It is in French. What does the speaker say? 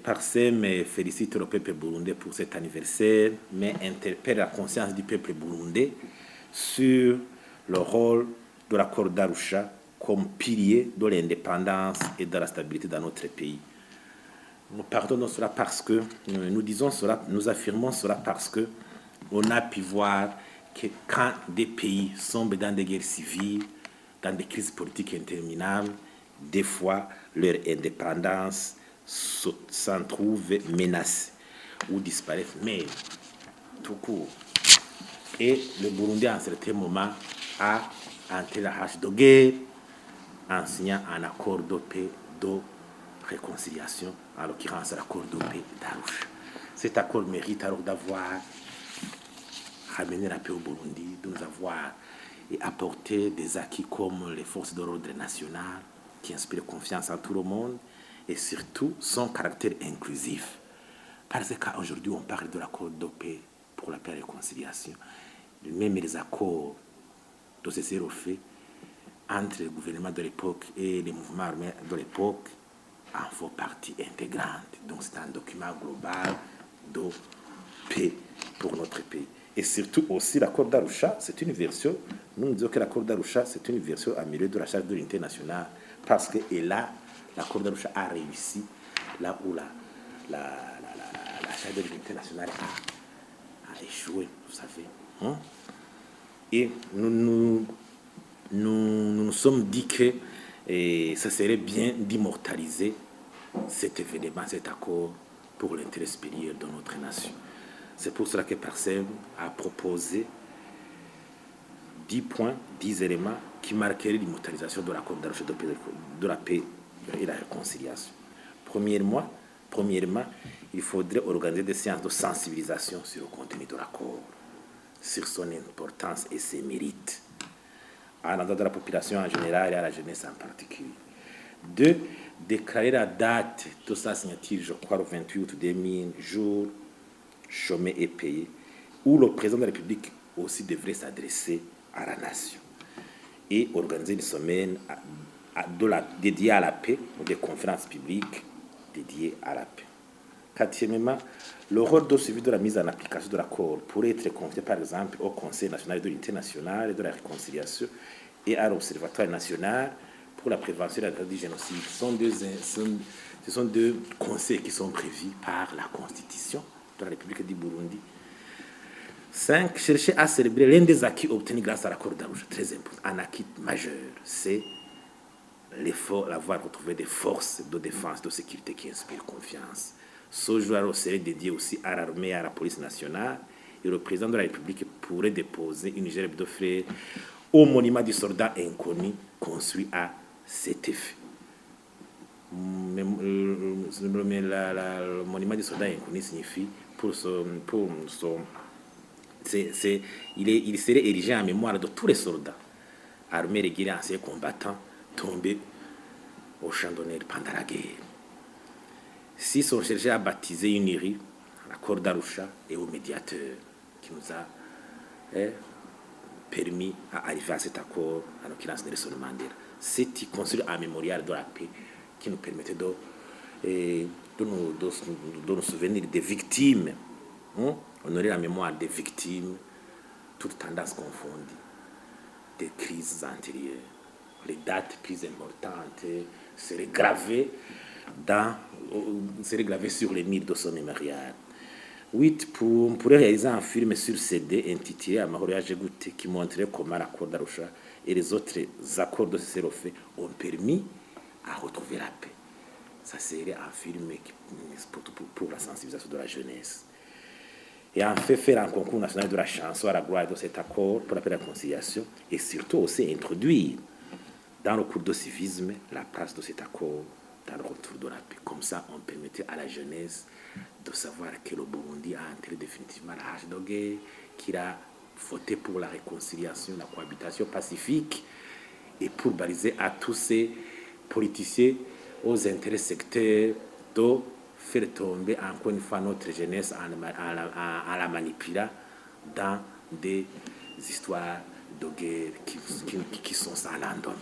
Parsem félicite le peuple burundais pour cet anniversaire, mais interpelle la conscience du peuple burundais sur le rôle de l'accord d'Arusha comme pilier de l'indépendance et de la stabilité dans notre pays. Nous partons de cela parce que, nous disons cela, nous affirmons cela parce que on a pu voir que quand des pays sombrent dans des guerres civiles, dans des crises politiques interminables, des fois leur indépendance s'en trouve menacée ou disparaît, mais tout court. Et le Burundi, à un certain moment, a entré la hache de guerre en signant un accord de paix, de réconciliation, en l'occurrence l'accord de paix d'Arusha. Cet accord mérite alors d'avoir ramené la paix au Burundi, de nous avoir apporté des acquis comme les forces de l'ordre national, qui inspirent confiance en tout le monde, et surtout son caractère inclusif. Parce qu'aujourd'hui, on parle de l'accord de paix pour la paix et la réconciliation. Même les accords de cessez-le-feu entre le gouvernement de l'époque et les mouvements armés de l'époque en font partie intégrante. Donc c'est un document global de paix pour notre pays. Et surtout aussi l'accord d'Arusha, c'est une version, nous disons que l'accord d'Arusha, c'est une version améliorée de la charte de l'unité nationale, parce que et là, l'accord d'Arusha a réussi là où la charte de l'unité nationale a échoué, vous savez. Et nous nous sommes dit que ça serait bien d'immortaliser cet événement, cet accord pour l'intérêt supérieur de notre nation. C'est pour cela que Parsem a proposé 10 points, 10 éléments qui marqueraient l'immortalisation de l'accord d'Arusha de la paix et la réconciliation. Premièrement, il faudrait organiser des séances de sensibilisation sur le contenu de l'accord, sur son importance et ses mérites, à l'endroit de la population en général et à la jeunesse en particulier. 2. Déclarer la date de sa signature, je crois, le 28 août 2000, jour chômé et payé, où le président de la République aussi devrait s'adresser à la nation et organiser une semaine dédiée à la paix ou des conférences publiques dédiées à la paix. Quatrièmement, le rôle de suivi de la mise en application de l'accord pourrait être confié par exemple au Conseil national de l'unité nationale et de la réconciliation et à l'Observatoire national pour la prévention et la lutte du génocide. Ce sont deux conseils qui sont prévus par la Constitution de la République du Burundi. 5. Chercher à célébrer l'un des acquis obtenus grâce à l'accord d'Arusha, très important. Un acquis majeur, c'est l'avoir retrouvé des forces de défense, de sécurité qui inspirent confiance. Ce jour serait dédié aussi à l'armée et à la police nationale, et le président de la République pourrait déposer une gerbe de fleurs au monument du soldat inconnu construit à cet effet. Le monument du soldat inconnu signifie il serait érigé en mémoire de tous les soldats armés, réguliers, anciens combattants tombés au champ d'honneur pendant la guerre. 6. On cherchait à baptiser une rue, l'accord d'Arusha, et au médiateur qui nous a permis d'arriver à cet accord, en l'occurrence Nelson Mandela. 7. Construire un mémorial de la paix qui nous permettait de nous souvenir des victimes, honorer la mémoire des victimes, toutes tendances confondues, des crises antérieures. Les dates plus importantes seraient gravées sur les murs de son mémorial. 8. On pourrait réaliser un film sur CD intitulé Amahoro yaje gute, qui montrerait comment l'accord d'Arusha et les autres accords de cessez-le-feu ont permis à retrouver la paix. Ça serait un film pour la sensibilisation de la jeunesse. Et en fait, faire un concours national de la chanson à la gloire de cet accord pour la paix et la réconciliation, et surtout aussi introduire dans le cours de civisme la place de cet accord dans le retour de la paix. Comme ça, on permettait à la jeunesse de savoir que le Burundi a entré définitivement la hache de guerre, qu'il a voté pour la réconciliation, la cohabitation pacifique, et pour baliser à tous ces politiciens aux intérêts sectaires de faire tomber encore une fois notre jeunesse en la manipulant dans des histoires de guerre qui sont sans lendemain.